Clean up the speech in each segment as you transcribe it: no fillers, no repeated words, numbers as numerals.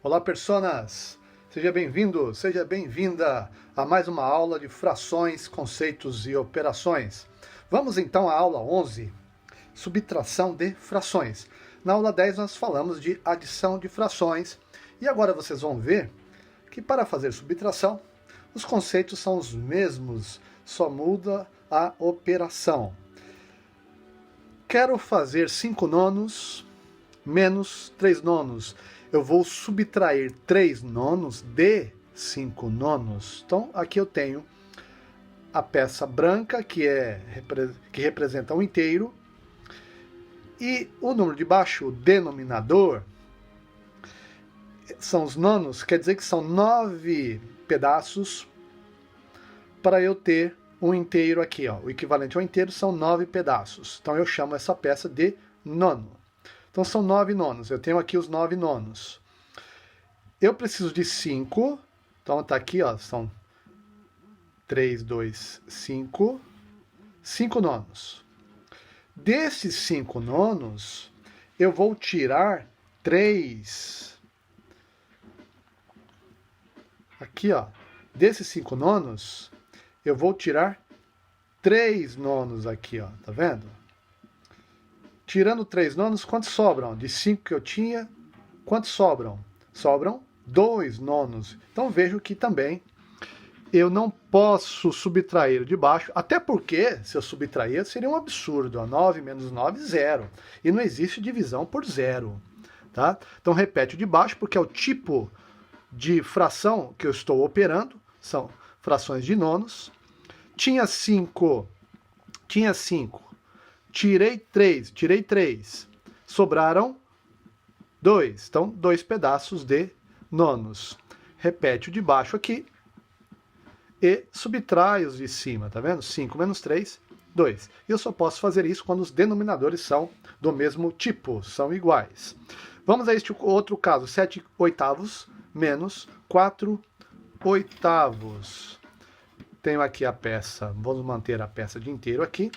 Olá, personas! Seja bem-vindo, seja bem-vinda a mais uma aula de frações, conceitos e operações. Vamos então à aula 11, subtração de frações. Na aula 10 nós falamos de adição de frações e agora vocês vão ver que para fazer subtração os conceitos são os mesmos, só muda a operação. Quero fazer 5 nonos menos 3 nonos. Eu vou subtrair 3 nonos de 5 nonos. Então, aqui eu tenho a peça branca, que representa um inteiro, e o número de baixo, o denominador, são os nonos, quer dizer que são 9 pedaços para eu ter um inteiro aqui. Ó. O equivalente ao inteiro são 9 pedaços. Então, eu chamo essa peça de nono. Então, são 9 nonos. Eu tenho aqui os 9 nonos. Eu preciso de 5. Então, está aqui, ó, são 3, 2, 5. 5 nonos. Desses 5 nonos, eu vou tirar 3. Aqui, ó. Desses 5 nonos, eu vou tirar 3 nonos aqui, ó. Tá vendo? Tirando 3 nonos, quantos sobram? De 5 que eu tinha, quantos sobram? Sobram 2 nonos. Então vejo que também eu não posso subtrair de baixo, até porque, se eu subtrair, seria um absurdo. 9 menos 9, 0. E não existe divisão por 0. Tá? Então repete o de baixo, porque é o tipo de fração que eu estou operando. São frações de nonos. Tinha 5. Tirei 3. Sobraram 2. Então, 2 pedaços de nonos. Repete o de baixo aqui e subtrai os de cima, tá vendo? 5 menos 3, 2. E eu só posso fazer isso quando os denominadores são do mesmo tipo, são iguais. Vamos a este outro caso, 7 oitavos menos 4 oitavos. Tenho aqui a peça, vamos manter a peça de inteiro aqui.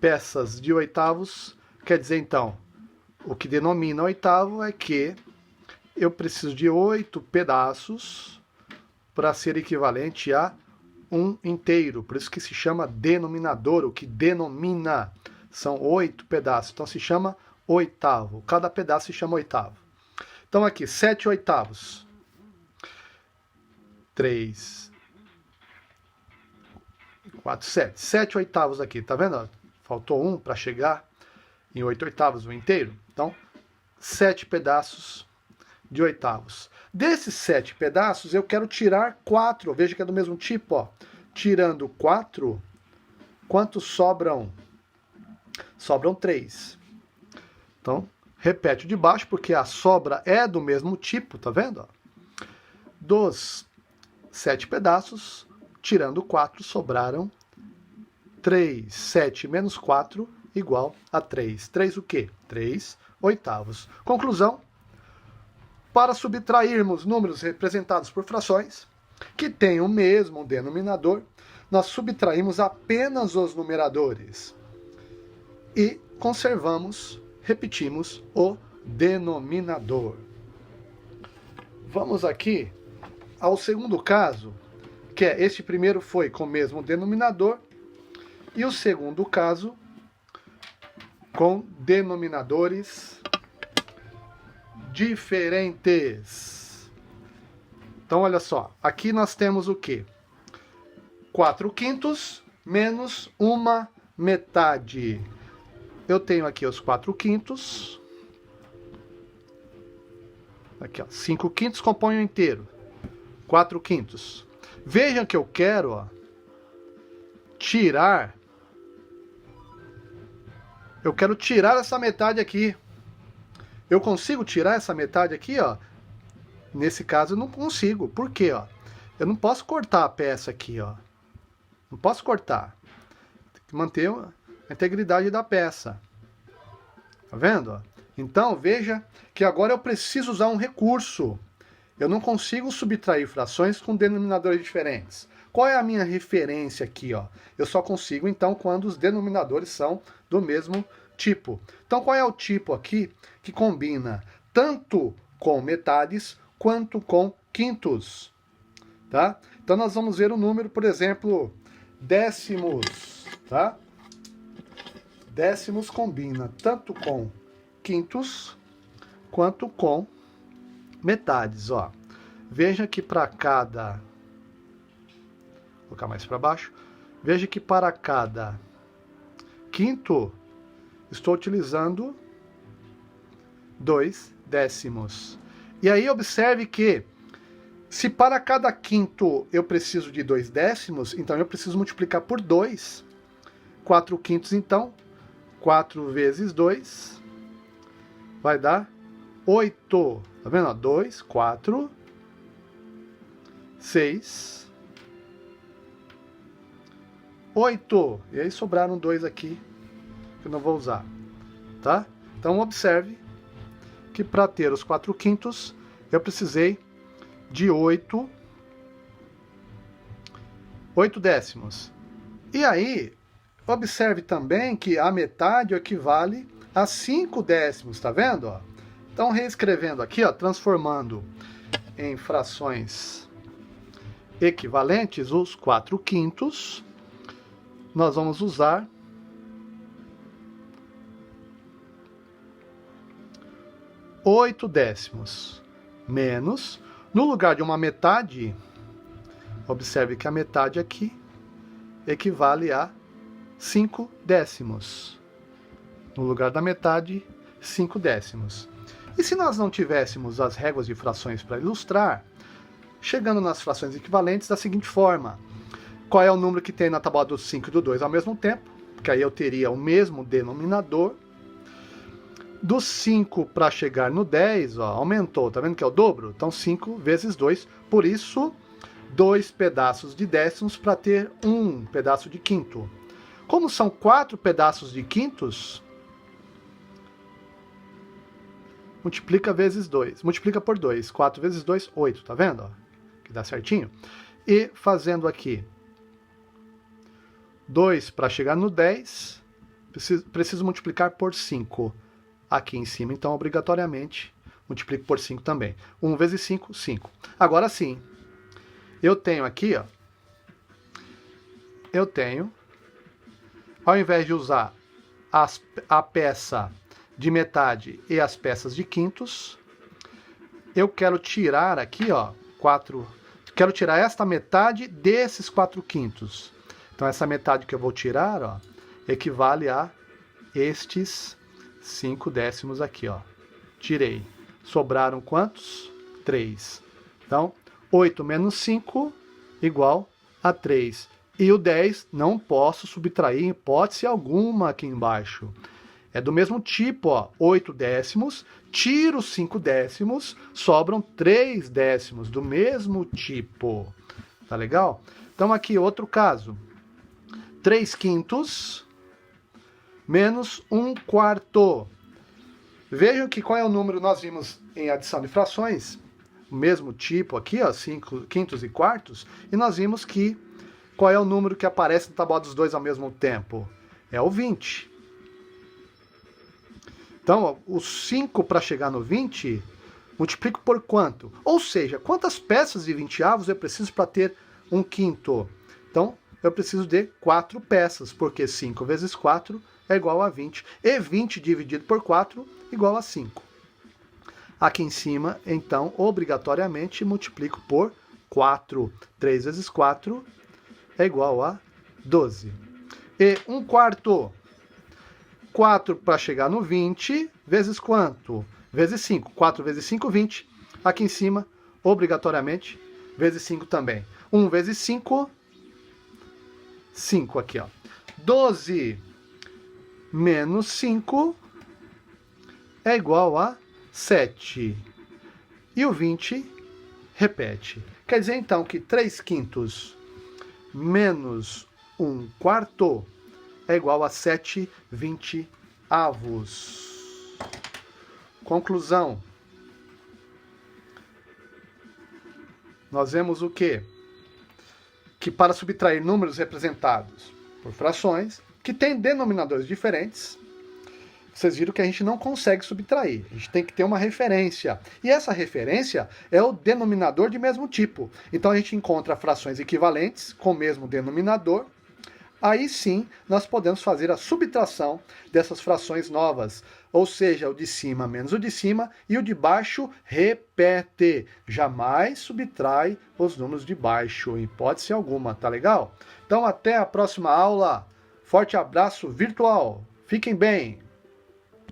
Peças de oitavos, quer dizer então, o que denomina oitavo é que eu preciso de 8 pedaços para ser equivalente a um inteiro. Por isso que se chama denominador, o que denomina são 8 pedaços. Então se chama oitavo. Cada pedaço se chama oitavo. Então aqui, 7 oitavos. 3, 4, 7. 7 oitavos aqui, tá vendo? Faltou 1 para chegar em 8 oitavos, o inteiro. Então, 7 pedaços de oitavos. Desses 7 pedaços, eu quero tirar 4. Veja que é do mesmo tipo. Ó. Tirando 4, quantos sobram? Sobram 3. Então, repete o de baixo, porque a sobra é do mesmo tipo, tá vendo? Ó. Dos 7 pedaços, tirando 4, sobraram 3. 7 menos 4 igual a 3. 3 o quê? 3 oitavos. Conclusão. Para subtrairmos números representados por frações, que têm o mesmo denominador, nós subtraímos apenas os numeradores. E conservamos, repetimos, o denominador. Vamos aqui ao segundo caso, que é este primeiro foi com o mesmo denominador, e o segundo caso, com denominadores diferentes. Então, olha só. Aqui nós temos o quê? 4 quintos menos 1 metade. Eu tenho aqui os 4 quintos. Aqui, ó. 5 quintos compõem o inteiro. 4 quintos. Vejam que eu quero, ó, tirar. Eu quero tirar essa metade aqui. Eu consigo tirar essa metade aqui, ó? Nesse caso eu não consigo. Por quê, ó? Eu não posso cortar a peça aqui, ó. Não posso cortar. Tem que manter a integridade da peça. Tá vendo, ó? Então, veja que agora eu preciso usar um recurso. Eu não consigo subtrair frações com denominadores diferentes. Qual é a minha referência aqui, ó? Eu só consigo, então, quando os denominadores são do mesmo tipo. Então, qual é o tipo aqui que combina tanto com metades quanto com quintos. Tá? Então nós vamos ver o número, por exemplo, décimos. Tá? Décimos combina tanto com quintos quanto com metades. Ó. Veja que para cada... Vou colocar mais para baixo. Veja que para cada quinto, estou utilizando 2 décimos. E aí observe que, se para cada quinto eu preciso de 2 décimos, então eu preciso multiplicar por 2. 4 quintos, então, 4 vezes 2 vai dar 8. Tá vendo? 2, 4, 6, 8. E aí sobraram 2 aqui, que eu não vou usar. Tá? Então observe que para ter os 4 quintos, eu precisei de 8 décimos. E aí, observe também que a metade equivale a 5 décimos, tá vendo? Ó? Então, reescrevendo aqui, ó, transformando em frações equivalentes os 4 quintos, nós vamos usar 8 décimos menos, no lugar de uma metade, observe que a metade aqui equivale a 5 décimos. No lugar da metade, 5 décimos. E se nós não tivéssemos as réguas de frações para ilustrar, chegando nas frações equivalentes da seguinte forma: qual é o número que tem na tábua do 5 e do 2 ao mesmo tempo? Porque aí eu teria o mesmo denominador. Do 5 para chegar no 10, ó, aumentou, tá vendo que é o dobro? Então 5 vezes 2, por isso 2 pedaços de décimos para ter 1 pedaço de quinto. Como são 4 pedaços de quintos, multiplica vezes 2, multiplica por 2, 4 vezes 2, 8, tá vendo? Ó, que dá certinho. E fazendo aqui 2 para chegar no 10, preciso multiplicar por 5. Aqui em cima, então, obrigatoriamente, multiplico por 5 também. 1 vezes 5, 5. Agora sim, eu tenho aqui, ó, eu tenho, ao invés de usar a peça de metade e as peças de quintos, eu quero tirar aqui, ó, quero tirar esta metade desses 4 quintos. Então, essa metade que eu vou tirar, ó, equivale a estes 5 décimos aqui, ó. Tirei. Sobraram quantos? 3. Então, 8 menos 5 igual a 3. E o 10 não posso subtrair em hipótese alguma aqui embaixo. É do mesmo tipo, ó. 8 décimos, tiro 5 décimos, sobram 3 décimos do mesmo tipo. Tá legal? Então, aqui outro caso. 3 quintos menos 1 quarto. Vejam que qual é o número nós vimos em adição de frações, o mesmo tipo aqui, ó, 5 quintos e quartos, e nós vimos que qual é o número que aparece na tábua dos dois ao mesmo tempo? É o 20. Então, ó, o 5 para chegar no 20, multiplico por quanto? Ou seja, quantas peças de 20avos eu preciso para ter um quinto? Então, eu preciso de 4 peças, porque 5 vezes 4 é igual a 20. E 20 dividido por 4 igual a 5. Aqui em cima, então, obrigatoriamente, multiplico por 4. 3 vezes 4 é igual a 12. E 1 quarto. 4 para chegar no 20, vezes quanto? Vezes 5. 4 vezes 5, 20. Aqui em cima, obrigatoriamente, vezes 5 também. 1 vezes 5... 5 aqui, ó. 12 menos 5 é igual a 7. E o 20 repete. Quer dizer, então, que 3 quintos menos 1 quarto é igual a 7 20avos. Conclusão. Nós vemos o quê? Que para subtrair números representados por frações, que têm denominadores diferentes, vocês viram que a gente não consegue subtrair. A gente tem que ter uma referência. E essa referência é o denominador de mesmo tipo. Então a gente encontra frações equivalentes com o mesmo denominador. Aí sim, nós podemos fazer a subtração dessas frações novas. Ou seja, o de cima menos o de cima e o de baixo repete. Jamais subtrai os números de baixo, em hipótese alguma, tá legal? Então até a próxima aula. Forte abraço virtual. Fiquem bem!